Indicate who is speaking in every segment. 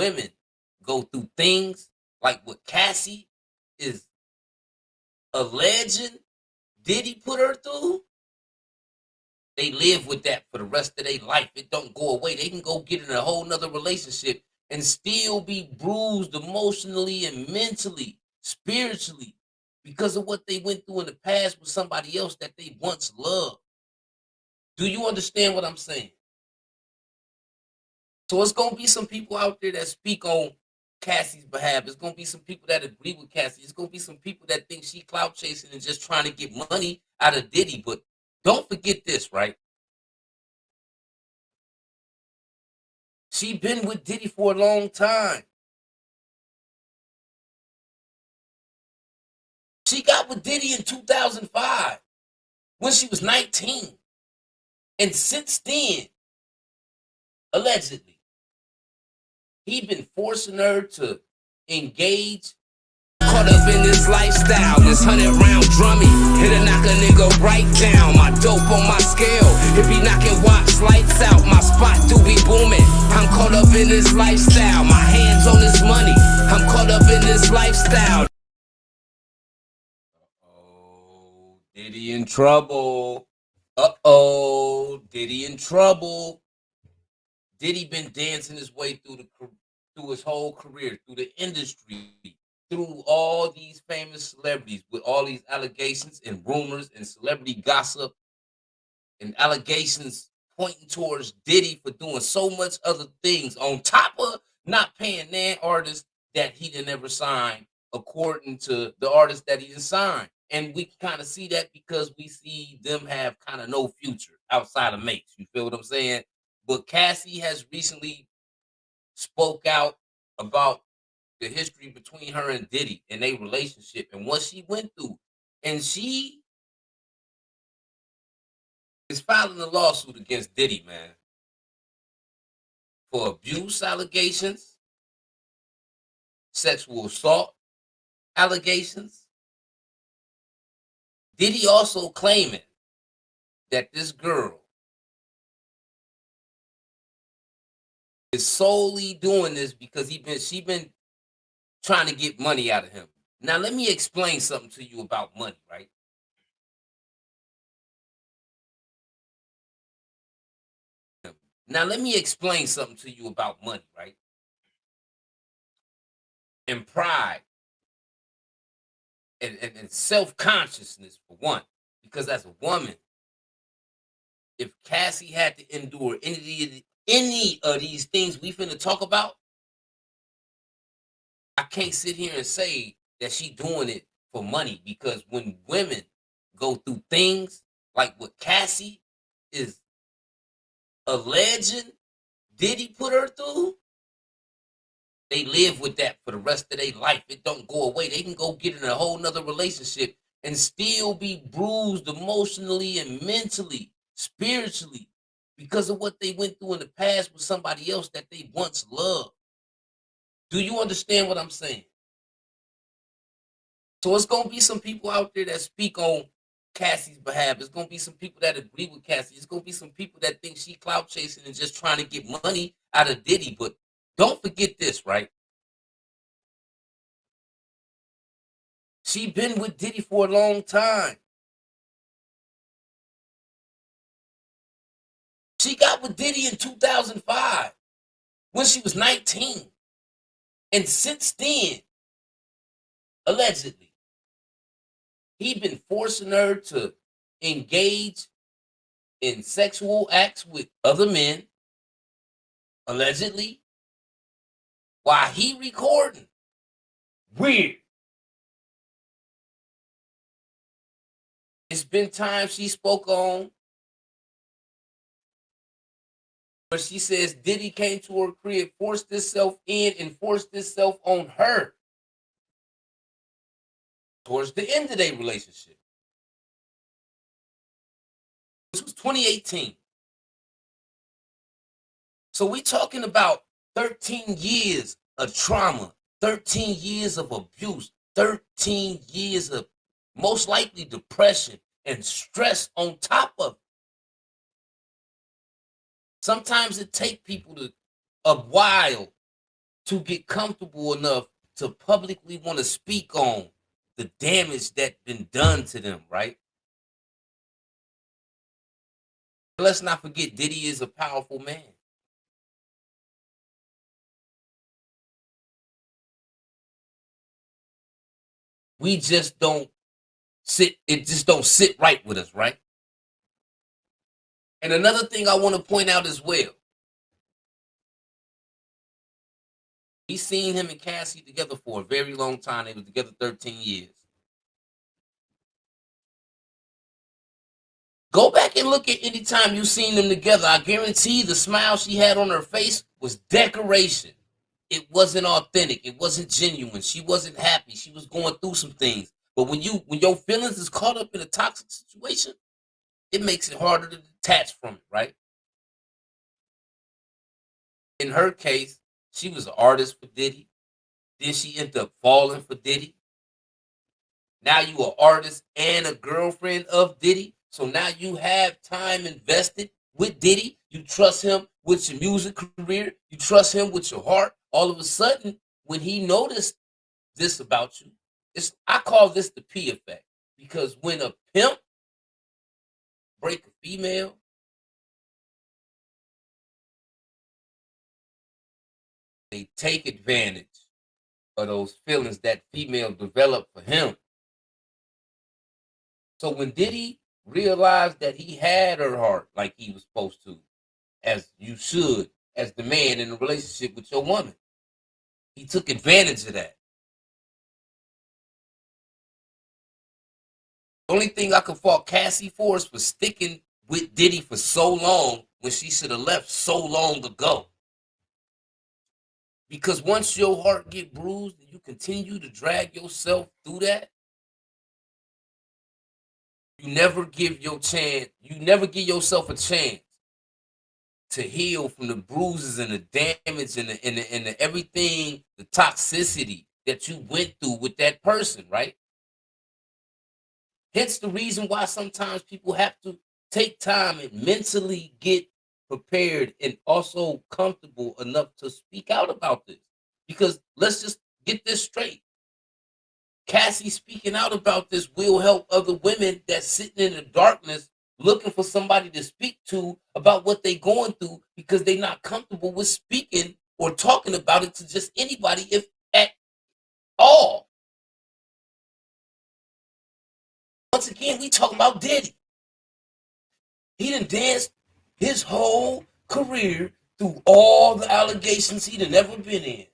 Speaker 1: women go through things like what Cassie is alleging Diddy put her through, they live with that for the rest of their life. It don't go away. They can go get in a whole nother relationship and still be bruised emotionally and mentally, spiritually, because of what they went through in the past with somebody else that they once loved. Do you understand what I'm saying? So it's gonna be some people out there that speak on Cassie's behalf. It's gonna be some people that agree with Cassie. It's gonna be some people that think she clout chasing and just trying to get money out of Diddy. But don't forget this, right? She been with Diddy for a long time. She got with Diddy in 2005 when she was 19. And since then, allegedly, he been forcing her to engage. Caught up in this lifestyle, this 100-round drummy. Hit a knock a nigga right down. My dope on my scale. It be knocking watch lights out. My spot do be booming. I'm caught up in this lifestyle. My hands on this money. I'm caught up in this lifestyle. Oh, Diddy in trouble. Diddy in trouble. Diddy been dancing his way through his whole career, through the industry, through all these famous celebrities with all these allegations and rumors and celebrity gossip and allegations pointing towards Diddy for doing so much other things on top of not paying that artist that he didn't ever sign according to the artist that he didn't sign. And we kind of see that because we see them have kind of no future outside of mates. You feel what I'm saying? But Cassie has recently spoke out about the history between her and Diddy and their relationship and what she went through. And she is filing a lawsuit against Diddy, man, for abuse allegations, sexual assault allegations. Diddy also claiming that this girl is solely doing this because she been trying to get money out of him. Now let me explain something to you about money, right? Now let me explain something to you about money, right? And pride and self-consciousness for one. Because as a woman, if Cassie had to endure any of these things we finna talk about, I can't sit here and say that she doing it for money, because when women go through things like what Cassie is alleging Diddy put her through, they live with that for the rest of their life. It don't go away. They can go get in a whole nother relationship and still be bruised emotionally and mentally, spiritually, because of what they went through in the past with somebody else that they once loved. Do you understand what I'm saying? So it's gonna be some people out there that speak on Cassie's behalf. It's gonna be some people that agree with Cassie. It's gonna be some people that think she clout chasing and just trying to get money out of Diddy. But don't forget this, right? She been with Diddy for a long time. She got with Diddy in 2005 when she was 19. And since then, allegedly, he been forcing her to engage in sexual acts with other men, allegedly, while he recording. Weird. It's been times she spoke on where she says Diddy came to her crib, forced himself in, and forced himself on her towards the end of their relationship. This was 2018. So we talking about 13 years of trauma, 13 years of abuse, 13 years of most likely depression and stress on top of it. Sometimes it takes people a while to get comfortable enough to publicly want to speak on the damage that's been done to them, right? Let's not forget Diddy is a powerful man. We just don't it just don't sit right with us, right? And another thing I want to point out as well, we seen him and Cassie together for a very long time. They were together 13 years. Go back and look at any time you seen them together. I guarantee the smile she had on her face was decoration. It wasn't authentic. It wasn't genuine. She wasn't happy. She was going through some things. But when your feelings is caught up in a toxic situation, it makes it harder to detach from it, right? In her case, she was an artist for Diddy. Then she ended up falling for Diddy. Now you an artist and a girlfriend of Diddy. So now you have time invested with Diddy. You trust him with your music career. You trust him with your heart. All of a sudden, when he noticed this about you, I call this the P effect. Because when a pimp break a female, they take advantage of those feelings that female developed for him. So when Diddy realized that he had her heart like he was supposed to, as you should, as the man in a relationship with your woman, he took advantage of that. The only thing I could fault Cassie for is for sticking with Diddy for so long when she should have left so long ago. Because once your heart get bruised and you continue to drag yourself through that, you never give yourself a chance to heal from the bruises and the damage and the everything, the toxicity that you went through with that person, right? Hence the reason why sometimes people have to take time and mentally get prepared and also comfortable enough to speak out about this. Because let's just get this straight. Cassie speaking out about this will help other women that's sitting in the darkness looking for somebody to speak to about what they're going through because they're not comfortable with speaking or talking about it to just anybody, if at all. Once again, we talking about Diddy. He done danced his whole career through all the allegations he done ever been in.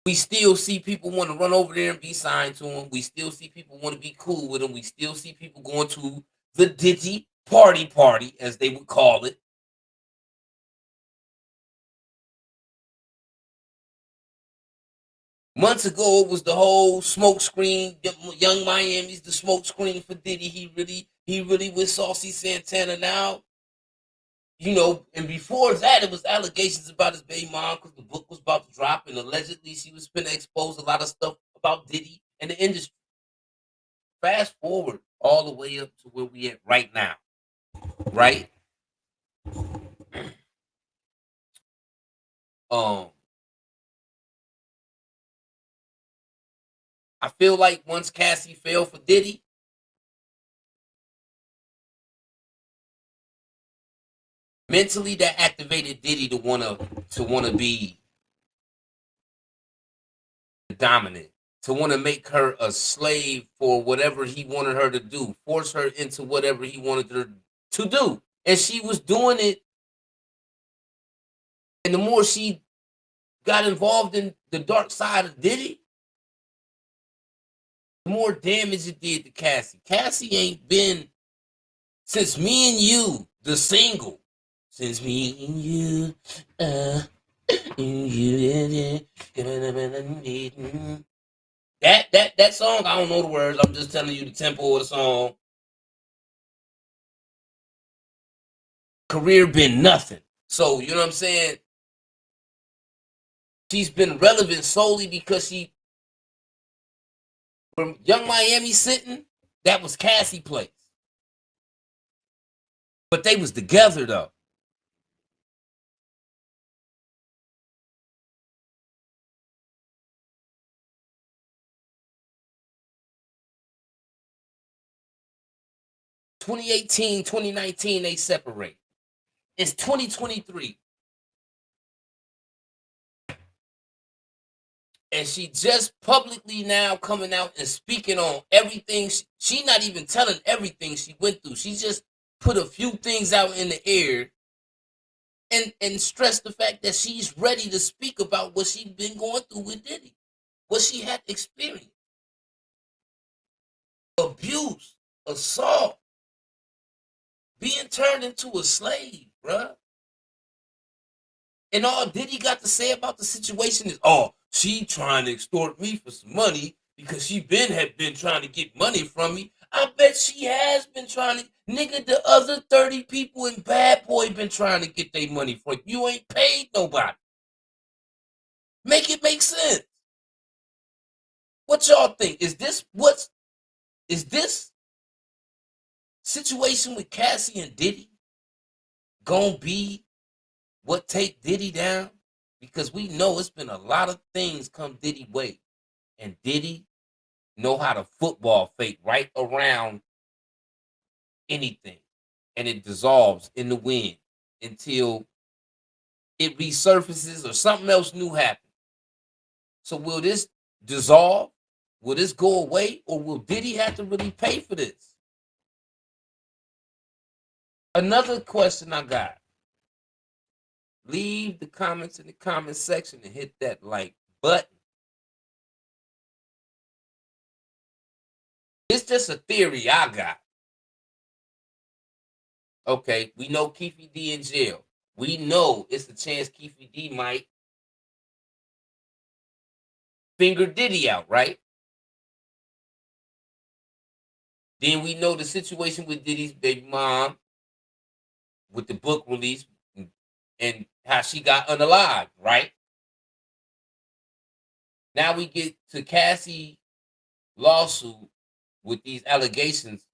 Speaker 1: We still see people want to run over there and be signed to him. We still see people want to be cool with him. We still see people going to the Diddy party, as they would call it. Months ago, it was the whole smoke screen. Young Miami's the smoke screen for Diddy. He really with Saucy Santana now. And before that, it was allegations about his baby mom because the book was about to drop, and allegedly she was going to expose a lot of stuff about Diddy and the industry. Fast forward all the way up to where we at right now, right? Um, I feel like once Cassie fell for Diddy, mentally that activated Diddy to wanna be dominant, to want to make her a slave for whatever he wanted her to do, force her into whatever he wanted her to do. And she was doing it. And the more she got involved in the dark side of Diddy, the more damage it did to Cassie. Cassie ain't been, since Me and You, the single, since Me and You, that song, I don't know the words. I'm just telling you the tempo of the song. Career been nothing. So, you know what I'm saying? She's been relevant solely because from Young Miami sitting, that was Cassie place. But they was together though. 2018, 2019, they separate. It's 2023. And she just publicly now coming out and speaking on everything. She not even telling everything she went through. She just put a few things out in the air and stressed the fact that she's ready to speak about what she's been going through with Diddy, what she had experienced. Abuse, assault, being turned into a slave, bruh. And all Diddy got to say about the situation is, oh, she trying to extort me for some money because she had been trying to get money from me. I bet she has been trying to. Nigga, the other 30 people in Bad Boy been trying to get their money from you. You ain't paid nobody. Make it make sense. What y'all think? Is this situation with Cassie and Diddy gonna be what take Diddy down? Because we know it's been a lot of things come Diddy way. And Diddy know how to football fake right around anything. And it dissolves in the wind until it resurfaces or something else new happens. So will this dissolve? Will this go away? Or will Diddy have to really pay for this? Another question I got. Leave the comments in the comment section and hit that like button. It's just a theory I got. Okay, we know Keefe D in jail. We know it's a chance Keefe D might finger Diddy out, right? Then we know the situation with Diddy's baby mom with the book release and how she got unalived, right? Now we get to Cassie lawsuit with these allegations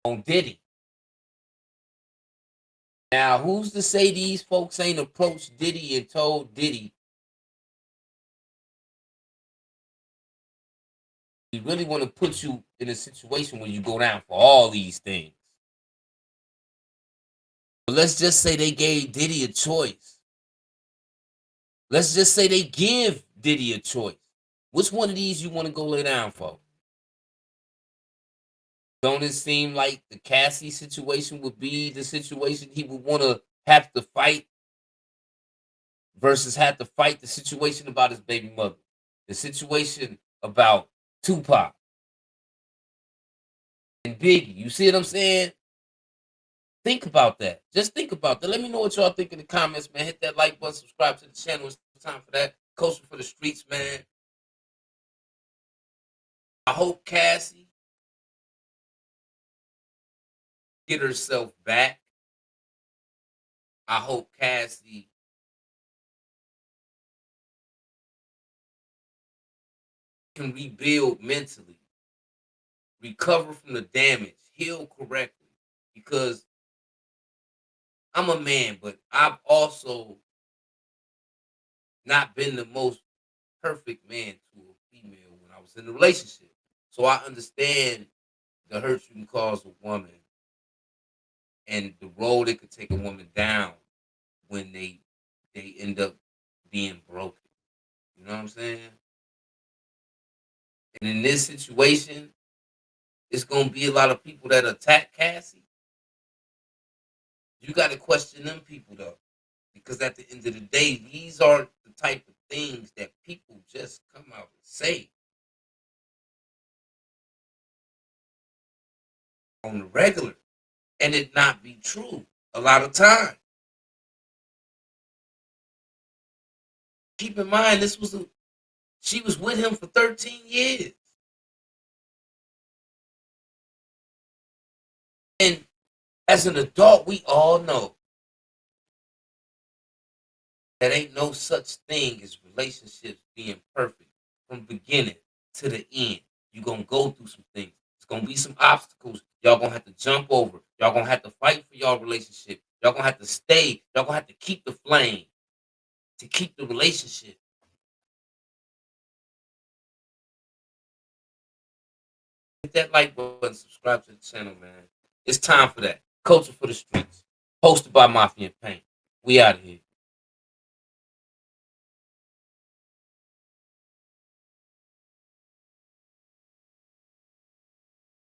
Speaker 1: on Diddy. Now, who's to say these folks ain't approached Diddy and told Diddy, we really want to put you in a situation where you go down for all these things. But let's just say they gave Diddy a choice. Let's just say they give Diddy a choice. Which one of these you want to go lay down for? Don't it seem like the Cassie situation would be the situation he would want to have to fight versus have to fight the situation about his baby mother, the situation about Tupac and Biggie? You see what I'm saying? Think about that. Just think about that. Let me know what y'all think in the comments, man. Hit that like button, subscribe to the channel. It's time for that. Coaching for the streets, man. I hope Cassie get herself back. I hope Cassie can rebuild mentally, recover from the damage, heal correctly. Because I'm a man, but I've also not been the most perfect man to a female when I was in a relationship. So I understand the hurt you can cause a woman and the role it could take a woman down when they end up being broken. You know what I'm saying? And in this situation, it's gonna be a lot of people that attack Cassie. You got to question them people though, because at the end of the day, these aren't the type of things that people just come out and say on the regular, and it not be true a lot of time. Keep in mind, she was with him for 13 years, and as an adult, we all know that ain't no such thing as relationships being perfect from beginning to the end. You're gonna go through some things. It's gonna be some obstacles. Y'all gonna have to jump over. Y'all gonna have to fight for y'all relationship. Y'all gonna have to stay. Y'all gonna have to keep the flame to keep the relationship. that like button, subscribe to the channel, man. It's time for that. Culture for the streets. Hosted by Mafia and Pain. We out of here.